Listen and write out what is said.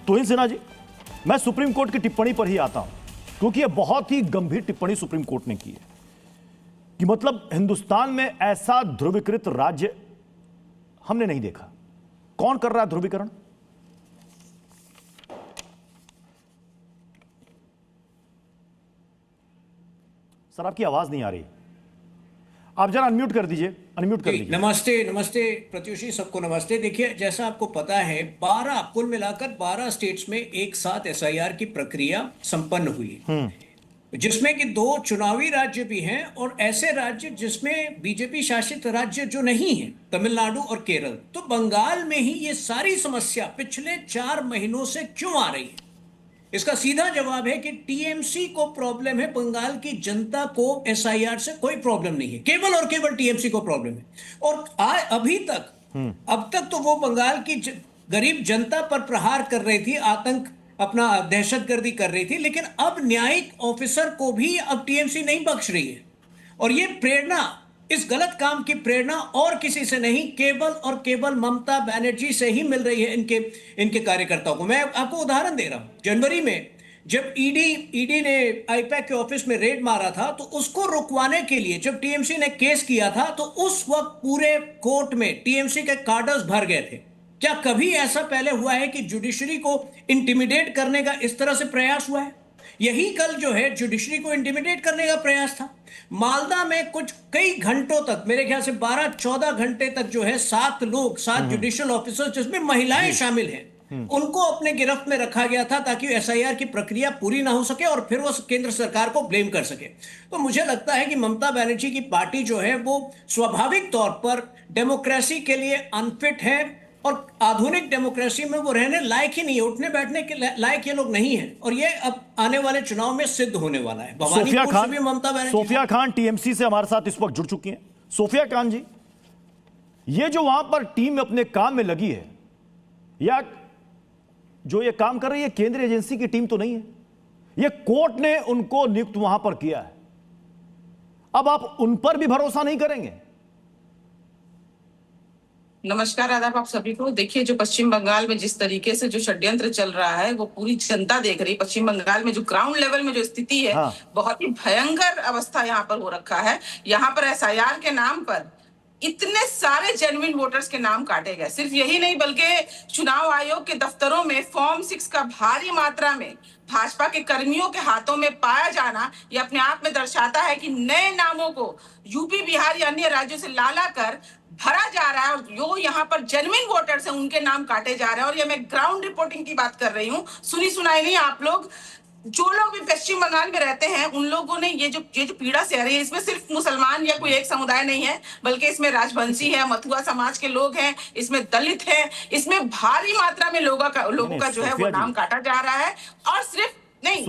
तुहिन सिन्हा जी, मैं supreme court की टिप्पणी पर ही आता हूं, क्योंकि यह बहुत ही गंभीर टिप्पणी सुप्रीम कोर्ट ने की है कि मतलब हिंदुस्तान में ऐसा ध्रुवीकृत राज्य हमने नहीं देखा। कौन कर रहा है ध्रुवीकरण? सर आपकी आवाज नहीं आ रही, आप जरा अनम्यूट कर दीजिए, अनम्यूट कर दीजिए। नमस्ते नमस्ते प्रत्युषी, सबको नमस्ते। देखिए, जैसा आपको पता है 12 कुल मिलाकर 12 स्टेट्स में एक साथ एसआईआर की प्रक्रिया संपन्न हुई, जिसमें कि 2 चुनावी राज्य भी हैं और ऐसे राज्य जिसमें बीजेपी शासित राज्य जो नहीं है, तमिलनाडु और केरल। तो बंगाल में ही ये सारी समस्या पिछले 4 महीनों से क्यों आ रही है? इसका सीधा जवाब है कि टीएमसी को प्रॉब्लम है, बंगाल की जनता को एसआईआर से कोई प्रॉब्लम नहीं है, केवल और केवल टीएमसी को प्रॉब्लम है। और अब तक तो वो बंगाल की गरीब जनता पर प्रहार कर रही थी, आतंक, अपना दहशतगर्दी कर रही थी, लेकिन अब न्यायिक ऑफिसर को भी अब टीएमसी नहीं बख्श रही है। और ये प्रेरणा, इस गलत काम की प्रेरणा और किसी से नहीं, केवल और केवल ममता बनर्जी से ही मिल रही है इनके कार्यकर्ताओं को। मैं आपको उदाहरण दे रहा हूं, जनवरी में जब ईडी ने आईपैक के ऑफिस में रेड मारा था, तो उसको रुकवाने के लिए जब टीएमसी ने केस किया था, तो उस वक्त पूरे कोर्ट में टीएमसी के कार्डर्स भर गए थे। क्या कभी ऐसा पहले हुआ है कि जुडिशरी को इंटिमिडेट करने का इस तरह से प्रयास हुआ है? यही कल जो है जुडिशरी को इंटिमिडेट करने का प्रयास था। मालदा में कई घंटों तक, मेरे ख्याल से 12-14 घंटे तक जो है 7 जुडिशियल ऑफिसर्स, जिसमें महिलाएं शामिल हैं, उनको अपने गिरफ्त में रखा गया था ताकि एसआईआर की प्रक्रिया पूरी ना हो सके और फिर वो केंद्र सरकार को ब्लेम कर सके। तो मुझे लगता है कि ममता बनर्जी की पार्टी जो है वो स्वाभाविक तौर पर डेमोक्रेसी के लिए अनफिट है और आधुनिक डेमोक्रेसी में वो रहने लायक ही नहीं है, उठने बैठने के लायक ये लोग नहीं है। और ये अब आने वाले चुनाव में सिद्ध होने वाला है। सोफिया खान टीएमसी से हमारे साथ इस वक्त जुड़ चुकी हैं। सोफिया खान जी, ये जो वहां पर टीम अपने काम में लगी है, या जो ये काम कर रही है केंद्रीय एजेंसी की टीम तो नहीं है, ये कोर्ट ने उनको नियुक्त वहां पर किया है। अब आप उन पर भी भरोसा नहीं करेंगे? नमस्कार, आदाब आप सभी को। देखिए, जो पश्चिम बंगाल में जिस तरीके से जो षड्यंत्र चल रहा है वो पूरी जनता देख रही है। पश्चिम बंगाल में जो ग्राउंड लेवल में जो स्थिति है, बहुत ही भयंकर अवस्था यहाँ पर हो रखा है। यहाँ पर एसआईआर के नाम पर इतने सारे जेन्युइन वोटर्स के नाम काटे गए। सिर्फ यही नहीं, बल्कि चुनाव आयोग के दफ्तरों में फॉर्म 6 का भारी मात्रा में भाजपा के कर्मियों के हाथों में पाया जाना, ये अपने आप में दर्शाता है कि नए नामों को यूपी, बिहार या अन्य राज्यों से लाला कर भरा जा रहा है और जो यहाँ पर जेन्युइन वोटर्स हैं उनके नाम काटे जा रहे हैं। और ये मैं ग्राउंड रिपोर्टिंग की बात कर रही हूँ, सुनी सुनाई नहीं। आप लोग, जो लोग भी पश्चिम बंगाल में रहते हैं, उन लोगों ने ये जो पीड़ा सह रही है, इसमें सिर्फ मुसलमान या कोई एक समुदाय नहीं है, बल्कि इसमें राजवंशी है, मथुआ समाज के लोग हैं, इसमें दलित हैं, इसमें भारी मात्रा में लोगों का जो है वो नाम काटा जा रहा है। और सिर्फ नहीं,